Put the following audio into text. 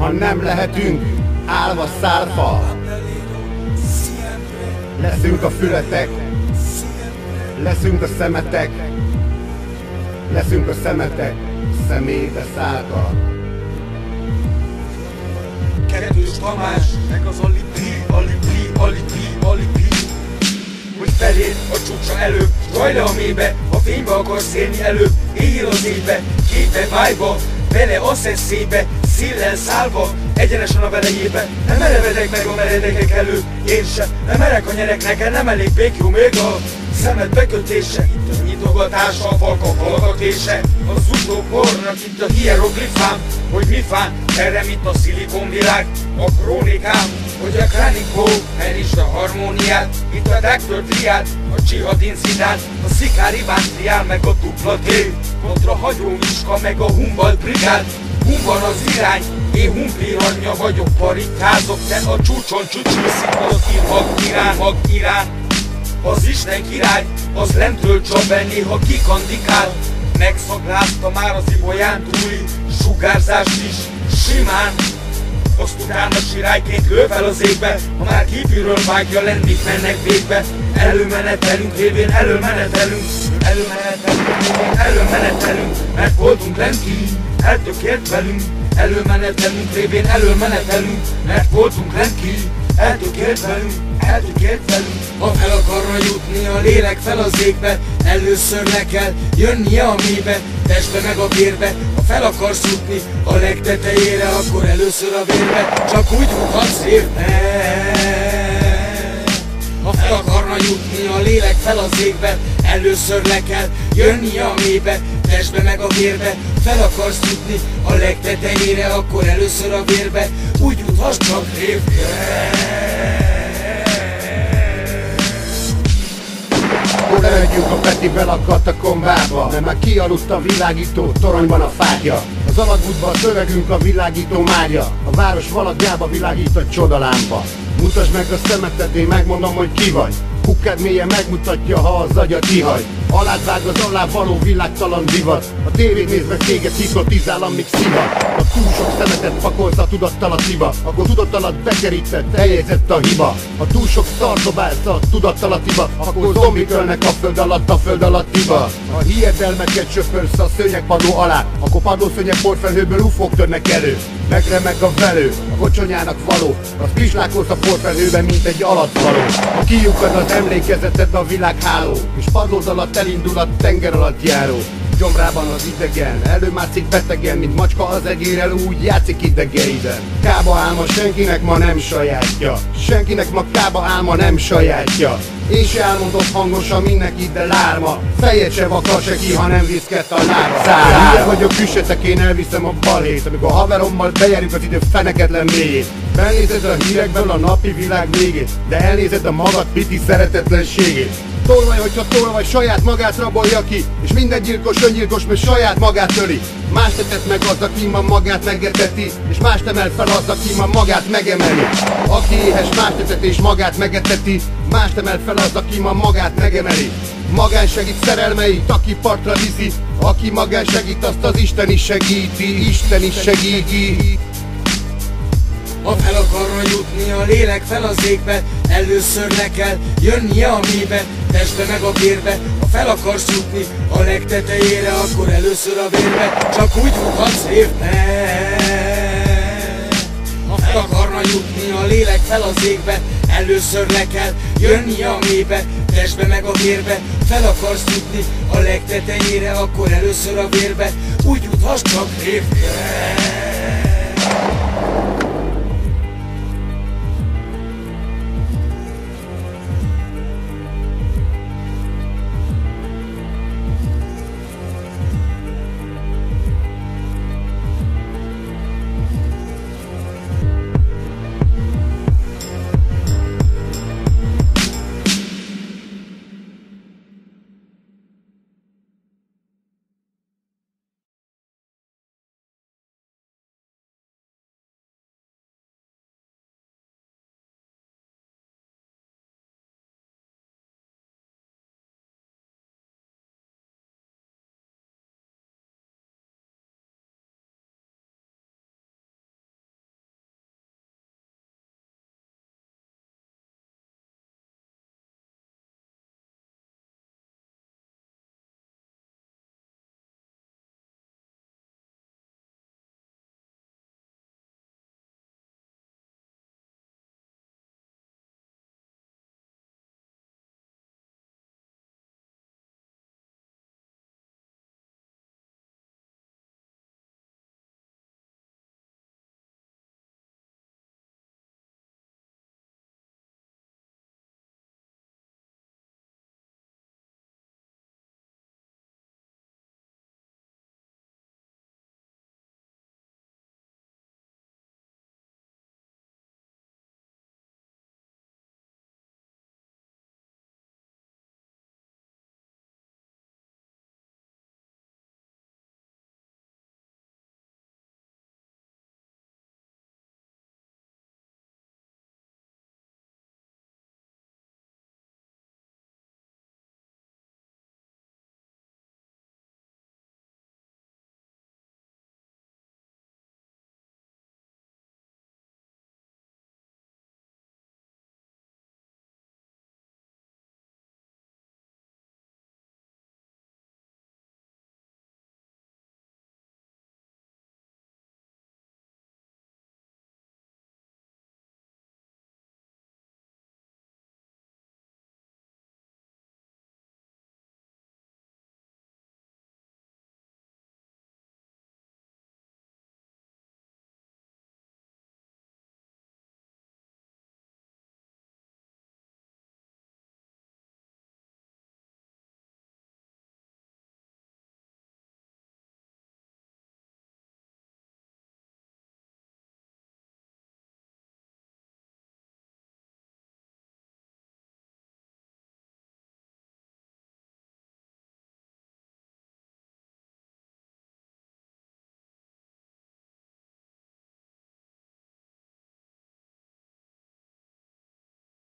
ha nem lehetünk állva szárfa. Leszünk a fületek, leszünk a szemetek, leszünk a szemetek, szemébe szálltak. Kettős Tamás, meg az alibi, hogy feléd a csúcsa előbb, rajj le a mélybe, ha fénybe akarsz élni előbb, éljél az éjbe, képbe, vájba, bele a szeszébe, széllel szállva, egyenesen a velejébe. Nem merevedek meg a meredekek előtt, én sem, nem merek a nyerek, neked nem elég békjú még a szemed bekötése. Itt a nyitogatása, a falka hallgatése, az utókornak itt a hieroglifám, hogy mi fán, erre mint a szilikonvilág, a krónikám, hogy a kránikó, elisd a harmóniát, itt a Dr. Triad, a Csihadin Zidán, a Szikári Triál, meg a dupla T, kontra Hagyó Miska, meg a Humboldt brigád. Hun van az irány, én humpiranya vagyok, parikázok, te a csúcson csücsülszik az mag irán. Az Isten király, az lentől csap be, néha kikandikál. Megszaglázta már az ibolyán túli sugárzást is, simán. Azt utána sirályként lő fel az égbe, ha már kívülről vágja, lendít mennek végbe. Előmenetelünk révén, előmenetelünk, mert voltunk lent ki, eltökélt velünk. Előmenetelünk révén, előmenetelünk, mert voltunk lent ki, eltökélt velünk. Ha fel akarna jutni a lélek fel az égbe, először le kell jönnie a mélybe, testbe meg a vérbe. Ha fel akarsz jutni a legtetejére, akkor először a vérbe, csak úgy juthatsz évbe. Ha fel akarna jutni a lélek fel az égbe, először le kell jönnie a mélybe, testbe meg a vérbe. Fel akarsz jutni a legtetejére, akkor először a vérbe, úgy juthass csak évbe. Lemegyünk a Petivel a katakombába, mert már kialudt a világító, toronyban a fákja. Az alagútban szövegünk a világító mágya, a város valagjába világít a csodalámpa. Mutasd meg a szemetet, én megmondom, hogy ki vagy. Kukkád mélyen megmutatja, ha az agyad kihagy. Alád vág az alá való világtalan divat. A tévét nézve téged hipnotizál, amíg szivat. Ha túl sok szemetet pakolsz a tudattalatiba, akkor tudattalat bekerített, eljegyzett a hiba. Ha túl sok szart dobálsz a tudattalatiba, akkor zombik ölnek a föld alattiba. Ha hiedelmeket söpörsz a szőnyegpadló alá, akkor padlószőnyeg porfelhőből ufók törnek elő. Megremeg a velő, a kocsonyának való, az pislákolsz a porfelhőben, mint egy alattvaló. Ha kiukad az emlékezeted a világháló, és padlód alatt elindul a tenger alatt járó. Gyomrában az idegen, előmászik betegen, mint macska az egérrel, úgy játszik idegeiden. Kába álma senkinek ma nem sajátja, senkinek ma kába álma nem sajátja. Én se álmodok hangosan, mindenki, de lárma. Fejed se vakar se ki, ha nem viszkett a lába. Hülye vagyok, üssetek, én elviszem a balhét, amikor haverommal bejárjuk az idő feneketlen mélyét. Benézed a hírekből a napi világ végét, de elnézed a magad piti szeretetlenségét. Tolvaj, hogyha tolvaj saját magát rabolja ki, és minden gyilkos öngyilkos, mert saját magát öli. Más tetett meg az, aki ma magát megeteti, és más emel fel az, aki ma magát megemeli. Aki éhes, más tetett és magát megeteti, más emel fel az, aki ma magát megemeli. Magán segít szerelmeit, aki partra viszi, aki magán segít, azt az Isten is segíti, Isten is segíti. Ha fel akarna jutni a lélek fel az égbe, először le kell jönnie a mélybe, testbe meg a vérbe. Ha fel akarsz jutni a legtetejére, akkor először a vérbe, csak úgy juthatsz évbe. Ha fel akarna jutni a lélek fel az égbe, először le kell jönnie a mélybe, testbe meg a vérbe. Fel akarsz jutni a legtetejére, akkor először a vérbe, úgy juthass csak évbe.